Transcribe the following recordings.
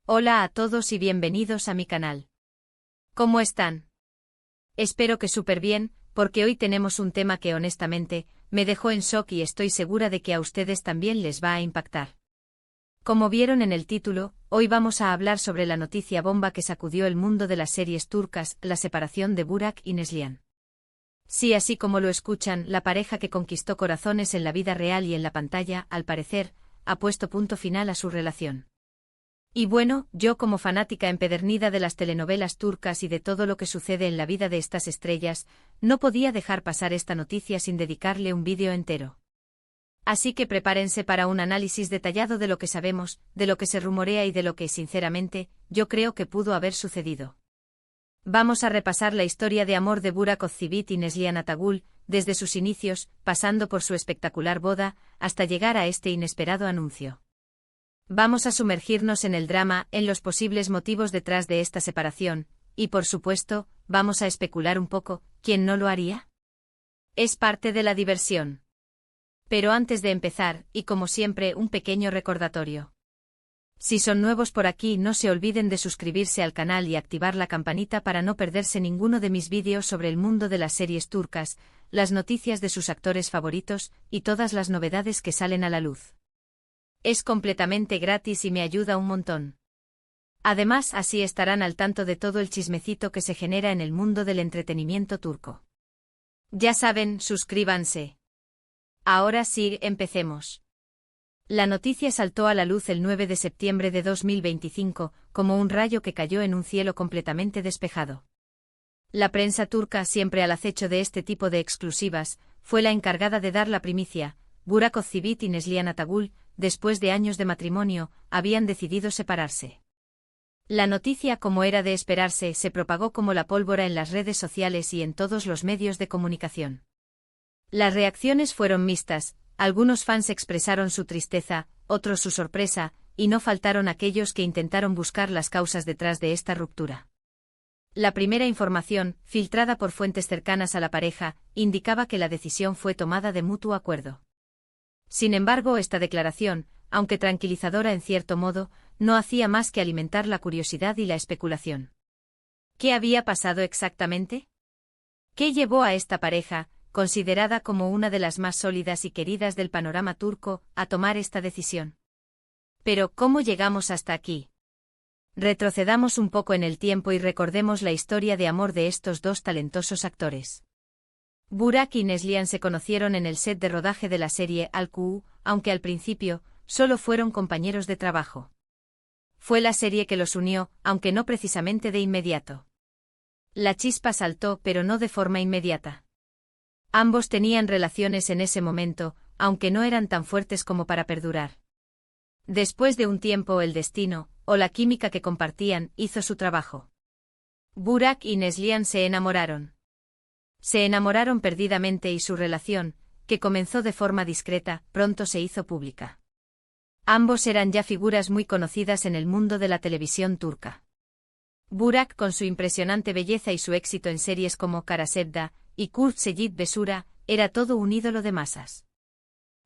Hola a todos y bienvenidos a mi canal. ¿Cómo están? Espero que súper bien, porque hoy tenemos un tema que honestamente, me dejó en shock y estoy segura de que a ustedes también les va a impactar. Como vieron en el título, hoy vamos a hablar sobre la noticia bomba que sacudió el mundo de las series turcas, la separación de Burak y Neslihan. Sí, así como lo escuchan, la pareja que conquistó corazones en la vida real y en la pantalla, al parecer, ha puesto punto final a su relación. Y bueno, yo como fanática empedernida de las telenovelas turcas y de todo lo que sucede en la vida de estas estrellas, no podía dejar pasar esta noticia sin dedicarle un vídeo entero. Así que prepárense para un análisis detallado de lo que sabemos, de lo que se rumorea y de lo que, sinceramente, yo creo que pudo haber sucedido. Vamos a repasar la historia de amor de Burak Özçivit y Neslihan Atagül, desde sus inicios, pasando por su espectacular boda, hasta llegar a este inesperado anuncio. Vamos a sumergirnos en el drama, en los posibles motivos detrás de esta separación, y por supuesto, vamos a especular un poco, ¿quién no lo haría? Es parte de la diversión. Pero antes de empezar, y como siempre, un pequeño recordatorio. Si son nuevos por aquí, no se olviden de suscribirse al canal y activar la campanita para no perderse ninguno de mis vídeos sobre el mundo de las series turcas, las noticias de sus actores favoritos, y todas las novedades que salen a la luz. Es completamente gratis y me ayuda un montón. Además, así estarán al tanto de todo el chismecito que se genera en el mundo del entretenimiento turco. Ya saben, suscríbanse. Ahora sí, empecemos. La noticia saltó a la luz el 9 de septiembre de 2025, como un rayo que cayó en un cielo completamente despejado. La prensa turca, siempre al acecho de este tipo de exclusivas, fue la encargada de dar la primicia. Burak Özçivit y Neslihan Atagül, después de años de matrimonio, habían decidido separarse. La noticia, como era de esperarse, se propagó como la pólvora en las redes sociales y en todos los medios de comunicación. Las reacciones fueron mixtas, algunos fans expresaron su tristeza, otros su sorpresa, y no faltaron aquellos que intentaron buscar las causas detrás de esta ruptura. La primera información, filtrada por fuentes cercanas a la pareja, indicaba que la decisión fue tomada de mutuo acuerdo. Sin embargo, esta declaración, aunque tranquilizadora en cierto modo, no hacía más que alimentar la curiosidad y la especulación. ¿Qué había pasado exactamente? ¿Qué llevó a esta pareja, considerada como una de las más sólidas y queridas del panorama turco, a tomar esta decisión? Pero, ¿cómo llegamos hasta aquí? Retrocedamos un poco en el tiempo y recordemos la historia de amor de estos dos talentosos actores. Burak y Neslihan se conocieron en el set de rodaje de la serie Al-Ku, aunque al principio, solo fueron compañeros de trabajo. Fue la serie que los unió, aunque no precisamente de inmediato. La chispa saltó, pero no de forma inmediata. Ambos tenían relaciones en ese momento, aunque no eran tan fuertes como para perdurar. Después de un tiempo, el destino, o la química que compartían, hizo su trabajo. Burak y Neslihan se enamoraron. Se enamoraron perdidamente y su relación, que comenzó de forma discreta, pronto se hizo pública. Ambos eran ya figuras muy conocidas en el mundo de la televisión turca. Burak, con su impresionante belleza y su éxito en series como Kara Sevda y Kurt Seyit Besura, era todo un ídolo de masas.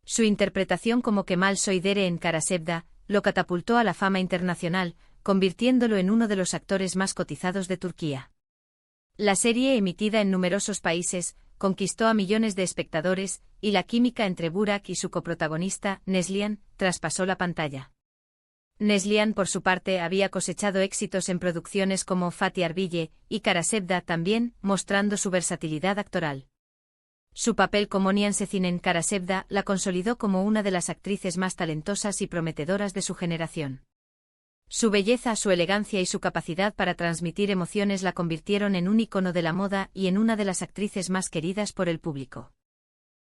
Su interpretación como Kemal Soydere en Kara Sevda lo catapultó a la fama internacional, convirtiéndolo en uno de los actores más cotizados de Turquía. La serie, emitida en numerosos países, conquistó a millones de espectadores, y la química entre Burak y su coprotagonista, Neslihan, traspasó la pantalla. Neslihan, por su parte, había cosechado éxitos en producciones como Fatih Arville y Kara Sevda también, mostrando su versatilidad actoral. Su papel como Nihan Sezin en Kara Sevda la consolidó como una de las actrices más talentosas y prometedoras de su generación. Su belleza, su elegancia y su capacidad para transmitir emociones la convirtieron en un ícono de la moda y en una de las actrices más queridas por el público.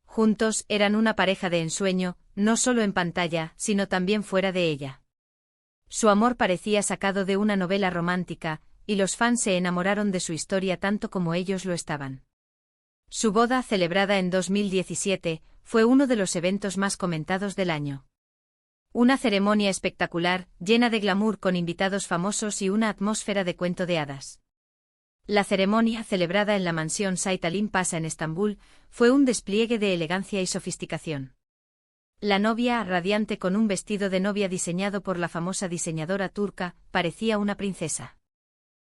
Juntos, eran una pareja de ensueño, no solo en pantalla, sino también fuera de ella. Su amor parecía sacado de una novela romántica, y los fans se enamoraron de su historia tanto como ellos lo estaban. Su boda, celebrada en 2017, fue uno de los eventos más comentados del año. Una ceremonia espectacular, llena de glamour con invitados famosos y una atmósfera de cuento de hadas. La ceremonia, celebrada en la mansión Sait Halim Paşa en Estambul, fue un despliegue de elegancia y sofisticación. La novia, radiante con un vestido de novia diseñado por la famosa diseñadora turca, parecía una princesa.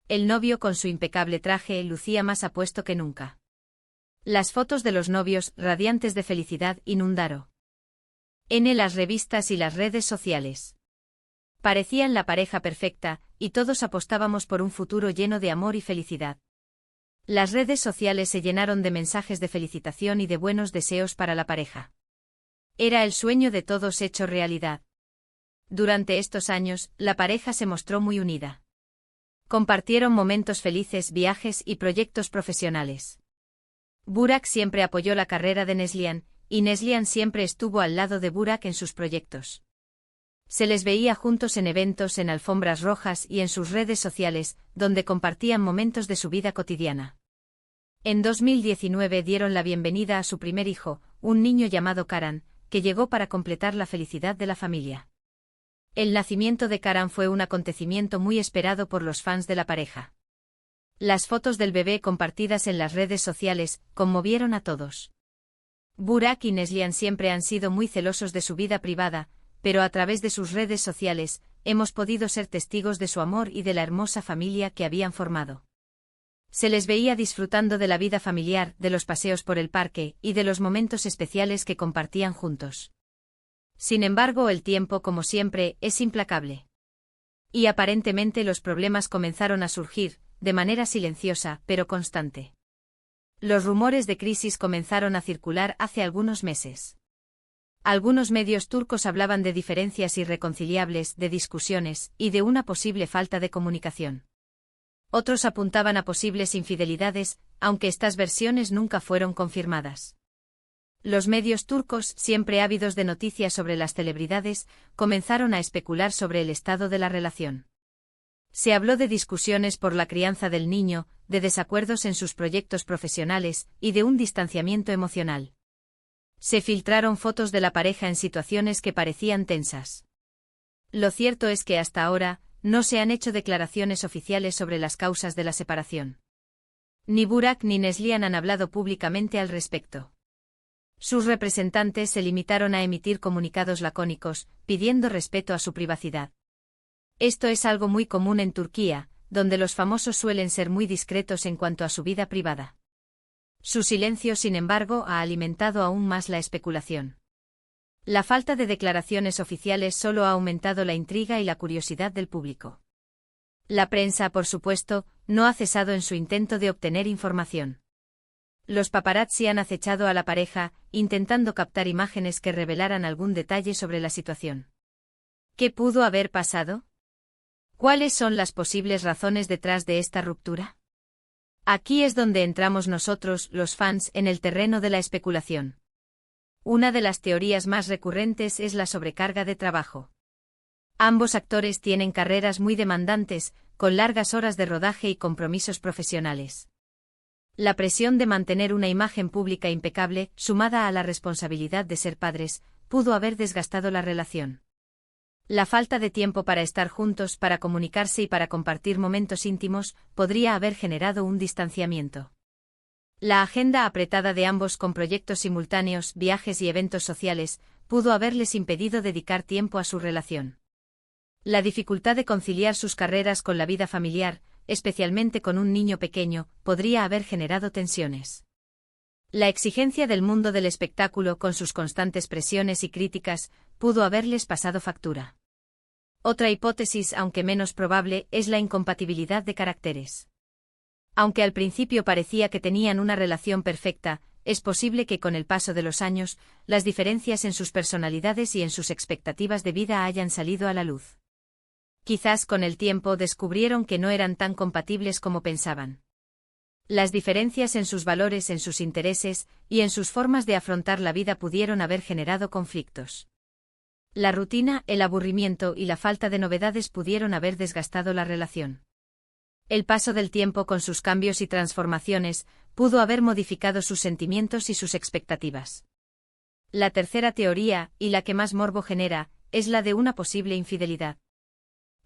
El novio con su impecable traje lucía más apuesto que nunca. Las fotos de los novios, radiantes de felicidad, inundaron las revistas y las redes sociales. Parecían la pareja perfecta, y todos apostábamos por un futuro lleno de amor y felicidad. Las redes sociales se llenaron de mensajes de felicitación y de buenos deseos para la pareja. Era el sueño de todos hecho realidad. Durante estos años, la pareja se mostró muy unida. Compartieron momentos felices, viajes y proyectos profesionales. Burak siempre apoyó la carrera de Neslihan, y Neslihan siempre estuvo al lado de Burak en sus proyectos. Se les veía juntos en eventos, en alfombras rojas y en sus redes sociales, donde compartían momentos de su vida cotidiana. En 2019 dieron la bienvenida a su primer hijo, un niño llamado Karan, que llegó para completar la felicidad de la familia. El nacimiento de Karan fue un acontecimiento muy esperado por los fans de la pareja. Las fotos del bebé compartidas en las redes sociales conmovieron a todos. Burak y Neslihan siempre han sido muy celosos de su vida privada, pero a través de sus redes sociales, hemos podido ser testigos de su amor y de la hermosa familia que habían formado. Se les veía disfrutando de la vida familiar, de los paseos por el parque, y de los momentos especiales que compartían juntos. Sin embargo, el tiempo, como siempre, es implacable. Y aparentemente los problemas comenzaron a surgir, de manera silenciosa, pero constante. Los rumores de crisis comenzaron a circular hace algunos meses. Algunos medios turcos hablaban de diferencias irreconciliables, de discusiones, y de una posible falta de comunicación. Otros apuntaban a posibles infidelidades, aunque estas versiones nunca fueron confirmadas. Los medios turcos, siempre ávidos de noticias sobre las celebridades, comenzaron a especular sobre el estado de la relación. Se habló de discusiones por la crianza del niño, de desacuerdos en sus proyectos profesionales, y de un distanciamiento emocional. Se filtraron fotos de la pareja en situaciones que parecían tensas. Lo cierto es que hasta ahora, no se han hecho declaraciones oficiales sobre las causas de la separación. Ni Burak ni Neslihan han hablado públicamente al respecto. Sus representantes se limitaron a emitir comunicados lacónicos, pidiendo respeto a su privacidad. Esto es algo muy común en Turquía, donde los famosos suelen ser muy discretos en cuanto a su vida privada. Su silencio, sin embargo, ha alimentado aún más la especulación. La falta de declaraciones oficiales solo ha aumentado la intriga y la curiosidad del público. La prensa, por supuesto, no ha cesado en su intento de obtener información. Los paparazzi han acechado a la pareja, intentando captar imágenes que revelaran algún detalle sobre la situación. ¿Qué pudo haber pasado? ¿Cuáles son las posibles razones detrás de esta ruptura? Aquí es donde entramos nosotros, los fans, en el terreno de la especulación. Una de las teorías más recurrentes es la sobrecarga de trabajo. Ambos actores tienen carreras muy demandantes, con largas horas de rodaje y compromisos profesionales. La presión de mantener una imagen pública impecable, sumada a la responsabilidad de ser padres, pudo haber desgastado la relación. La falta de tiempo para estar juntos, para comunicarse y para compartir momentos íntimos, podría haber generado un distanciamiento. La agenda apretada de ambos con proyectos simultáneos, viajes y eventos sociales, pudo haberles impedido dedicar tiempo a su relación. La dificultad de conciliar sus carreras con la vida familiar, especialmente con un niño pequeño, podría haber generado tensiones. La exigencia del mundo del espectáculo con sus constantes presiones y críticas, pudo haberles pasado factura. Otra hipótesis, aunque menos probable, es la incompatibilidad de caracteres. Aunque al principio parecía que tenían una relación perfecta, es posible que con el paso de los años, las diferencias en sus personalidades y en sus expectativas de vida hayan salido a la luz. Quizás con el tiempo descubrieron que no eran tan compatibles como pensaban. Las diferencias en sus valores, en sus intereses, y en sus formas de afrontar la vida pudieron haber generado conflictos. La rutina, el aburrimiento y la falta de novedades pudieron haber desgastado la relación. El paso del tiempo con sus cambios y transformaciones, pudo haber modificado sus sentimientos y sus expectativas. La tercera teoría, y la que más morbo genera, es la de una posible infidelidad.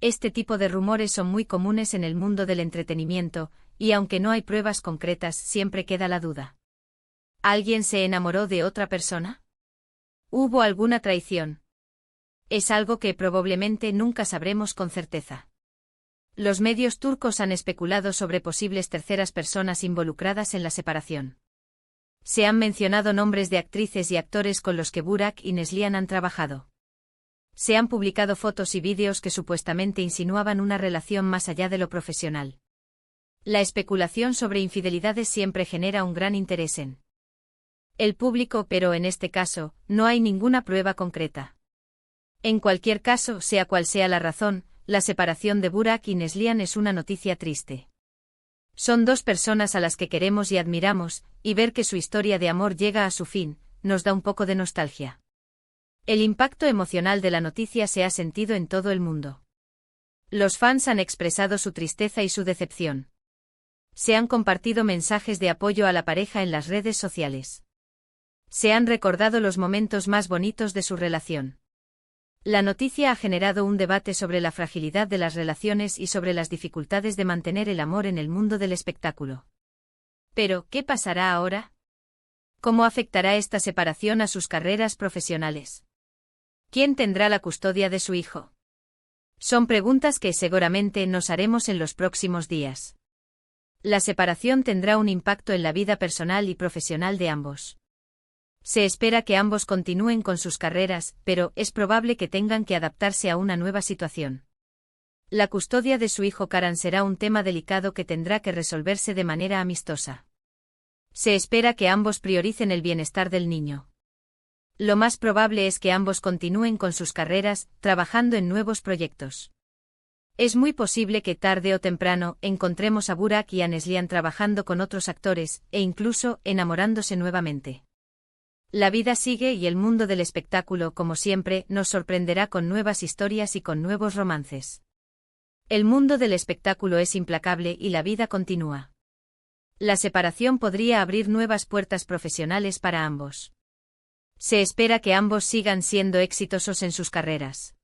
Este tipo de rumores son muy comunes en el mundo del entretenimiento, y aunque no hay pruebas concretas, siempre queda la duda. ¿Alguien se enamoró de otra persona? ¿Hubo alguna traición? Es algo que probablemente nunca sabremos con certeza. Los medios turcos han especulado sobre posibles terceras personas involucradas en la separación. Se han mencionado nombres de actrices y actores con los que Burak y Neslihan han trabajado. Se han publicado fotos y vídeos que supuestamente insinuaban una relación más allá de lo profesional. La especulación sobre infidelidades siempre genera un gran interés en el público, pero en este caso, no hay ninguna prueba concreta. En cualquier caso, sea cual sea la razón, la separación de Burak y Neslihan es una noticia triste. Son dos personas a las que queremos y admiramos, y ver que su historia de amor llega a su fin, nos da un poco de nostalgia. El impacto emocional de la noticia se ha sentido en todo el mundo. Los fans han expresado su tristeza y su decepción. Se han compartido mensajes de apoyo a la pareja en las redes sociales. Se han recordado los momentos más bonitos de su relación. La noticia ha generado un debate sobre la fragilidad de las relaciones y sobre las dificultades de mantener el amor en el mundo del espectáculo. Pero, ¿qué pasará ahora? ¿Cómo afectará esta separación a sus carreras profesionales? ¿Quién tendrá la custodia de su hijo? Son preguntas que seguramente nos haremos en los próximos días. La separación tendrá un impacto en la vida personal y profesional de ambos. Se espera que ambos continúen con sus carreras, pero es probable que tengan que adaptarse a una nueva situación. La custodia de su hijo Karan será un tema delicado que tendrá que resolverse de manera amistosa. Se espera que ambos prioricen el bienestar del niño. Lo más probable es que ambos continúen con sus carreras, trabajando en nuevos proyectos. Es muy posible que tarde o temprano encontremos a Burak y a Neslihan trabajando con otros actores, e incluso enamorándose nuevamente. La vida sigue y el mundo del espectáculo, como siempre, nos sorprenderá con nuevas historias y con nuevos romances. El mundo del espectáculo es implacable y la vida continúa. La separación podría abrir nuevas puertas profesionales para ambos. Se espera que ambos sigan siendo exitosos en sus carreras.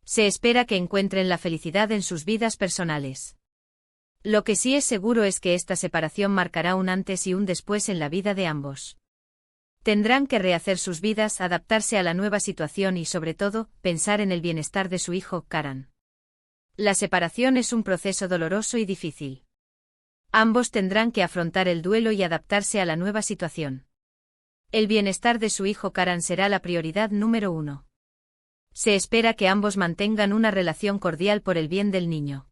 Se espera que encuentren la felicidad en sus vidas personales. Lo que sí es seguro es que esta separación marcará un antes y un después en la vida de ambos. Tendrán que rehacer sus vidas, adaptarse a la nueva situación y, sobre todo, pensar en el bienestar de su hijo, Karan. La separación es un proceso doloroso y difícil. Ambos tendrán que afrontar el duelo y adaptarse a la nueva situación. El bienestar de su hijo Karan será la prioridad número 1. Se espera que ambos mantengan una relación cordial por el bien del niño.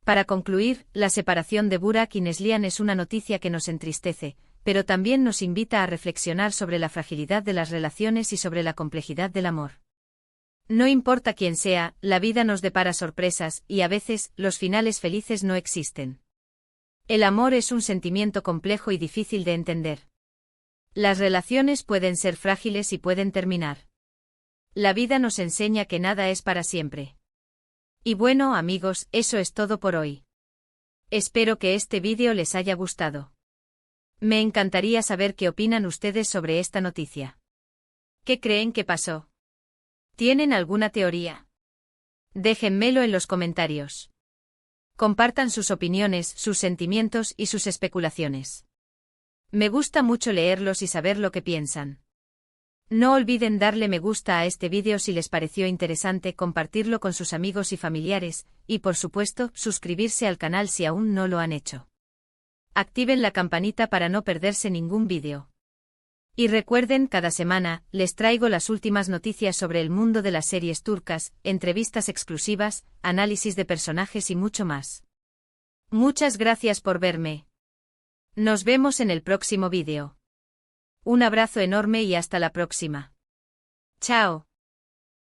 Para concluir, la separación de Burak y Neslihan es una noticia que nos entristece, pero también nos invita a reflexionar sobre la fragilidad de las relaciones y sobre la complejidad del amor. No importa quién sea, la vida nos depara sorpresas, y a veces, los finales felices no existen. El amor es un sentimiento complejo y difícil de entender. Las relaciones pueden ser frágiles y pueden terminar. La vida nos enseña que nada es para siempre. Y bueno, amigos, eso es todo por hoy. Espero que este vídeo les haya gustado. Me encantaría saber qué opinan ustedes sobre esta noticia. ¿Qué creen que pasó? ¿Tienen alguna teoría? Déjenmelo en los comentarios. Compartan sus opiniones, sus sentimientos y sus especulaciones. Me gusta mucho leerlos y saber lo que piensan. No olviden darle me gusta a este vídeo si les pareció interesante, compartirlo con sus amigos y familiares, y por supuesto, suscribirse al canal si aún no lo han hecho. Activen la campanita para no perderse ningún vídeo. Y recuerden, cada semana, les traigo las últimas noticias sobre el mundo de las series turcas, entrevistas exclusivas, análisis de personajes y mucho más. Muchas gracias por verme. Nos vemos en el próximo vídeo. Un abrazo enorme y hasta la próxima. Chao.